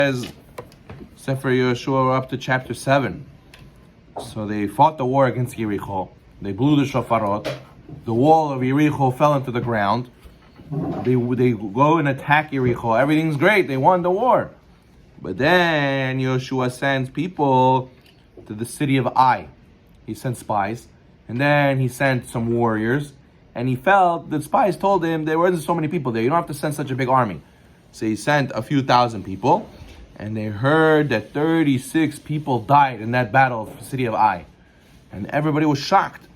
As Sefer Yehoshua up to chapter 7. So they fought the war against Yericho. They blew the shofarot. The wall of Yericho fell into the ground. They go and attack Yericho. Everything's great. They won the war. But then Yehoshua sends people to the city of Ai. He sent spies. And then he sent some warriors. And he felt, the spies told him there wasn't so many people there. You don't have to send such a big army. So he sent a few thousand people. And they heard that 36 people died in that battle of the city of Ai. And everybody was shocked.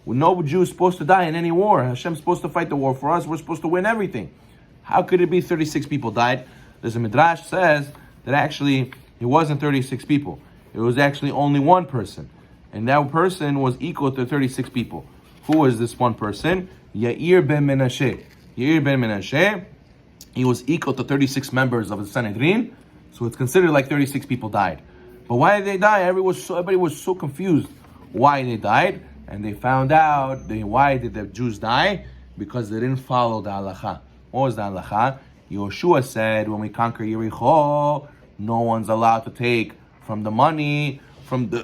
Well, no Jew is supposed to die in any war. Hashem's supposed to fight the war for us. We're supposed to win everything. How could it be 36 people died? There's a midrash says that actually it wasn't 36 people. It was actually only one person. And that person was equal to 36 people. Who was this one person? Yair ben Menashe. Yair ben Menashe, he was equal to 36 members of the Sanhedrin. So it's considered like 36 people died. But why did they die? Everybody was so confused why they died. And they found out why did the Jews die? Because they didn't follow the halacha. What was the halacha? Yehoshua said, when we conquer Yericho, no one's allowed to take from the money, from the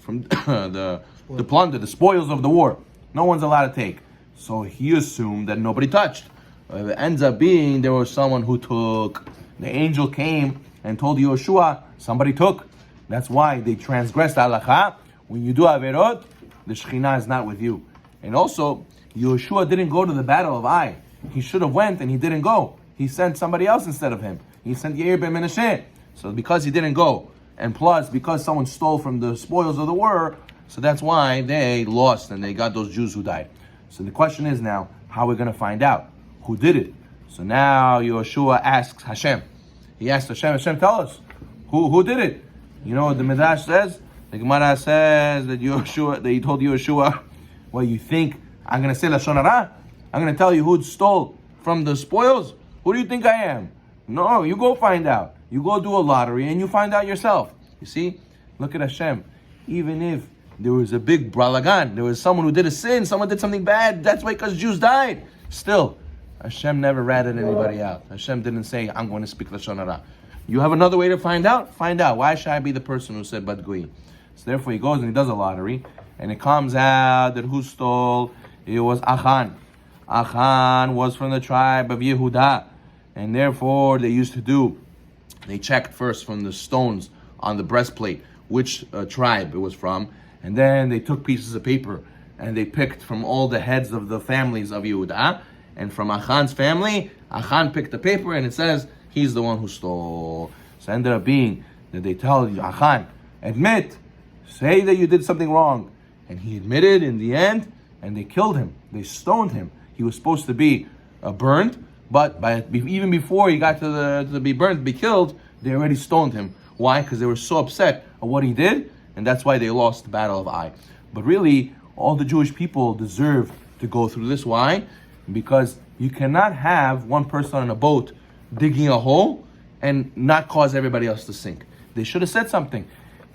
the plunder, the spoils of the war. No one's allowed to take. So he assumed that nobody touched. It ends up being there was someone who took. The angel came and told Yehoshua, somebody took. That's why they transgressed halacha. When you do averot, the Shekhinah is not with you. And also, Yehoshua didn't go to the battle of Ai. He should have went and he didn't go. He sent somebody else instead of him. He sent Yair ben Menashe. So because he didn't go, and plus because someone stole from the spoils of the war, so that's why they lost and they got those Jews who died. So the question is now, how are we going to find out who did it? So now Yehoshua asks Hashem. He asked Hashem, tell us, who did it? You know what the Midrash says? The Gemara says that he told Yehoshua, well, you think I'm going to say Lashon Hara? I'm going to tell you who stole from the spoils? Who do you think I am? No, you go find out. You go do a lottery and you find out yourself. You see? Look at Hashem. Even if there was a big bralagan, there was someone who did a sin, someone did something bad, that's why because Jews died. Still, Hashem never ratted anybody out. Hashem didn't say, I'm going to speak Lashon Hara. You have another way to find out? Find out. Why should I be the person who said Bad Gui? So therefore he goes and he does a lottery. And it comes out that who stole? It was Achan. Achan was from the tribe of Yehuda. And therefore they checked first from the stones on the breastplate which tribe it was from. And then they took pieces of paper and they picked from all the heads of the families of Yehuda. And from Achan's family, Achan picked the paper and it says he's the one who stole. So it ended up being that they tell Achan, admit, say that you did something wrong. And he admitted in the end, and they killed him. They stoned him. He was supposed to be burned, but even before he got to be burned, to be killed, they already stoned him. Why? Because they were so upset at what he did, and that's why they lost the battle of Ai. But really, all the Jewish people deserve to go through this. Why? Because you cannot have one person on a boat digging a hole and not cause everybody else to sink. They should have said something.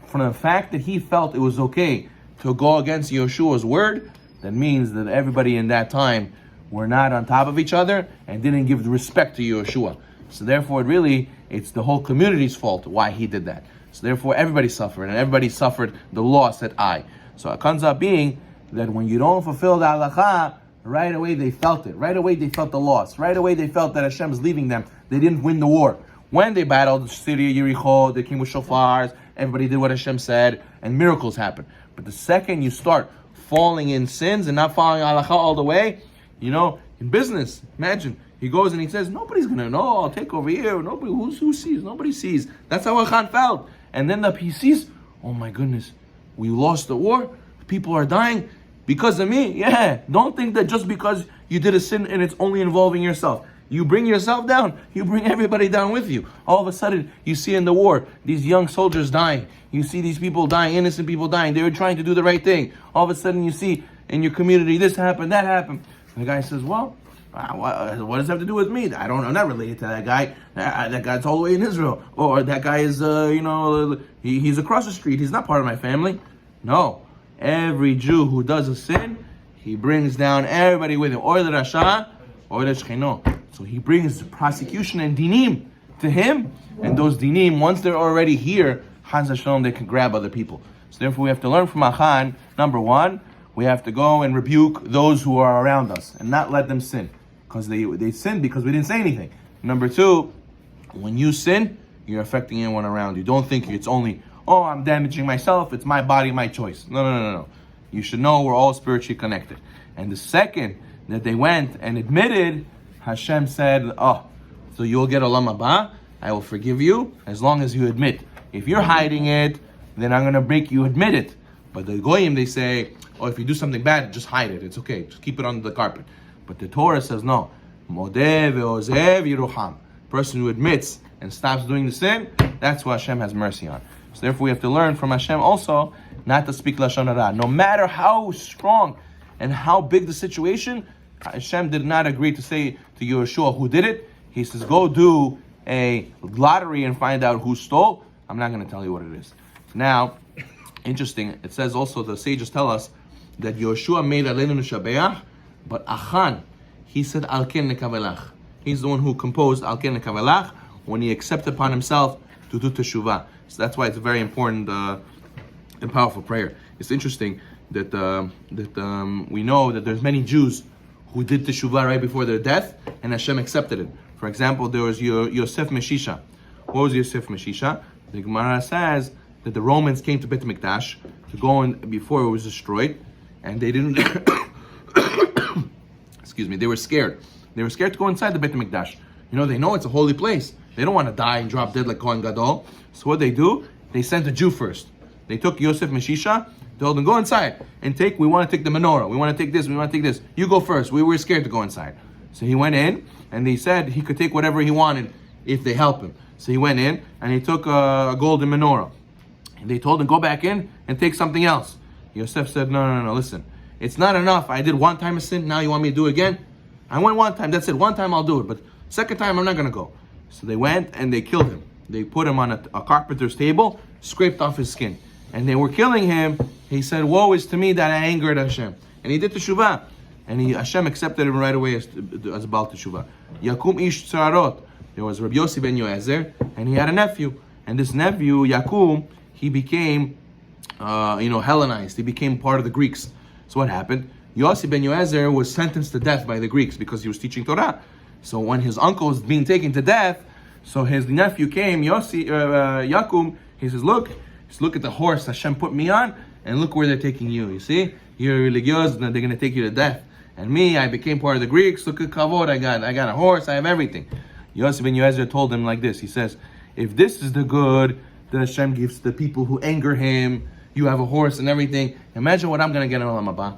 From the fact that he felt it was okay to go against Yehoshua's word, that means that everybody in that time were not on top of each other and didn't give the respect to Yehoshua. So therefore, it's the whole community's fault why he did that. So therefore, everybody suffered, and everybody suffered the loss at Ai. So it comes out being that when you don't fulfill the halacha, right away they felt it. Right away they felt the loss. Right away they felt that Hashem is leaving them. They didn't win the war. When they battled the city of Yericho, they came with shofars, everybody did what Hashem said, and miracles happened. But the second you start falling in sins and not following halacha all the way, in business, imagine, he goes and he says, nobody's going to know, I'll take over here, nobody, who sees? Nobody sees. That's how Achan felt. And then he sees, oh my goodness, we lost the war, people are dying because of me. Yeah, don't think that just because you did a sin and it's only involving yourself. You bring yourself down, you bring everybody down with you. All of a sudden, you see in the war, these young soldiers dying. You see these people dying, innocent people dying. They were trying to do the right thing. All of a sudden, you see in your community, this happened, that happened. And the guy says, well, what does that have to do with me? I don't know, I'm not related to that guy. That guy's all the way in Israel. Or that guy is, he's across the street. He's not part of my family. No. Every Jew who does a sin, he brings down everybody with him. Or the Rasha, or the Shechino. So he brings prosecution and dinim to him, and those dinim, once they're already here, Chaz Hashem, they can grab other people. So therefore we have to learn from Achan, number one, we have to go and rebuke those who are around us and not let them sin. Because they sin because we didn't say anything. Number two, when you sin, you're affecting anyone around you. Don't think it's only, I'm damaging myself, it's my body, my choice. No. You should know we're all spiritually connected. And the second that they went and admitted, Hashem said, so you'll get Olam Haba, I will forgive you as long as you admit. If you're hiding it, then I'm going to make you admit it. But the Goyim, they say, if you do something bad, just hide it. It's okay. Just keep it under the carpet. But the Torah says, no. Modeh ve'ozev yiruham. Person who admits and stops doing the sin, that's who Hashem has mercy on. So therefore we have to learn from Hashem also not to speak Lashon Hara. No matter how strong and how big the situation, Hashem did not agree to say to Yehoshua who did it. He says, go do a lottery and find out who stole. I'm not going to tell you what it is. Now, interesting, it says also, the sages tell us that Yehoshua made Aleinu Nishabeach, but Achan, he said Al Ken Nekavelach. He's the one who composed Al Ken Nekavelach when he accepted upon himself to do teshuvah. So that's why it's a very important and powerful prayer. It's interesting that we know that there's many Jews who did teshuvah right before their death, and Hashem accepted it. For example, there was Yosef Meshisha. What was Yosef Meshisha? The Gemara says that the Romans came to Beit Mikdash to go in before it was destroyed, and they didn't. Excuse me. They were scared. They were scared to go inside the Beit Mikdash. They know it's a holy place. They don't want to die and drop dead like Kohen Gadol. So what they do? They sent a Jew first. They took Yosef Meshisha. They told him, go inside and we want to take the menorah. We want to take this. We want to take this. You go first. We were scared to go inside. So he went in, and they said he could take whatever he wanted if they help him. So he went in, and he took a golden menorah. And they told him, go back in and take something else. Yosef said, no, listen. It's not enough. I did one time a sin. Now you want me to do it again? I went one time. That's it. One time I'll do it. But second time I'm not going to go. So they went and they killed him. They put him on a carpenter's table, scraped off his skin. And they were killing him. He said, woe is to me that I angered Hashem. And he did teshuvah. And Hashem accepted him right away as Baal teshuvah. Yakum ish tzarot. There was Rabbi Yossi ben Yoezer, and he had a nephew. And this nephew, Yakum, he became, Hellenized. He became part of the Greeks. So what happened? Yossi ben Yoezer was sentenced to death by the Greeks because he was teaching Torah. So when his uncle was being taken to death, so his nephew came, Yakum, he says, look at the horse Hashem put me on, and look where they're taking you. You see? You're religious, and they're going to take you to death. And me, I became part of the Greeks. Look at kavod, I got a horse, I have everything. Yossi ben Yoezer told him like this. He says, if this is the good that Hashem gives to the people who anger him, you have a horse and everything, imagine what I'm going to get in Olam Haba.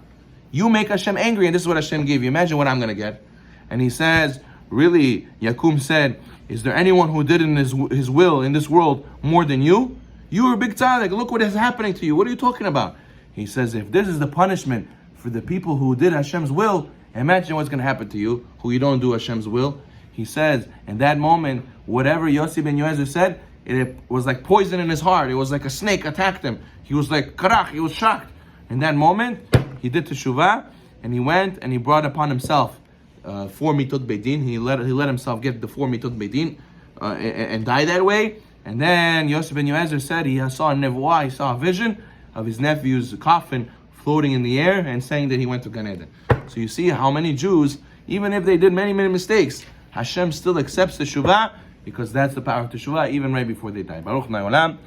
You make Hashem angry, and this is what Hashem gave you. Imagine what I'm going to get. And he says, really, Yakum said, is there anyone who did in his will in this world more than you? You were a big tzaddik. Look what is happening to you. What are you talking about? He says, if this is the punishment for the people who did Hashem's will, imagine what's going to happen to you, who you don't do Hashem's will. He says, in that moment, whatever Yossi ben Yoezer said, it was like poison in his heart. It was like a snake attacked him. He was like, karach, he was shocked. In that moment, he did teshuvah, and he went and he brought upon himself 4 mitut beidin. He let himself get the 4 mitut beidin and die that way. And then Yosef ben Yoezer said he saw a nevuah, he saw a vision of his nephew's coffin floating in the air and saying that he went to Gan Eden. So you see how many Jews, even if they did many, many mistakes, Hashem still accepts the teshuvah because that's the power of teshuvah even right before they die. Baruch Na'olam.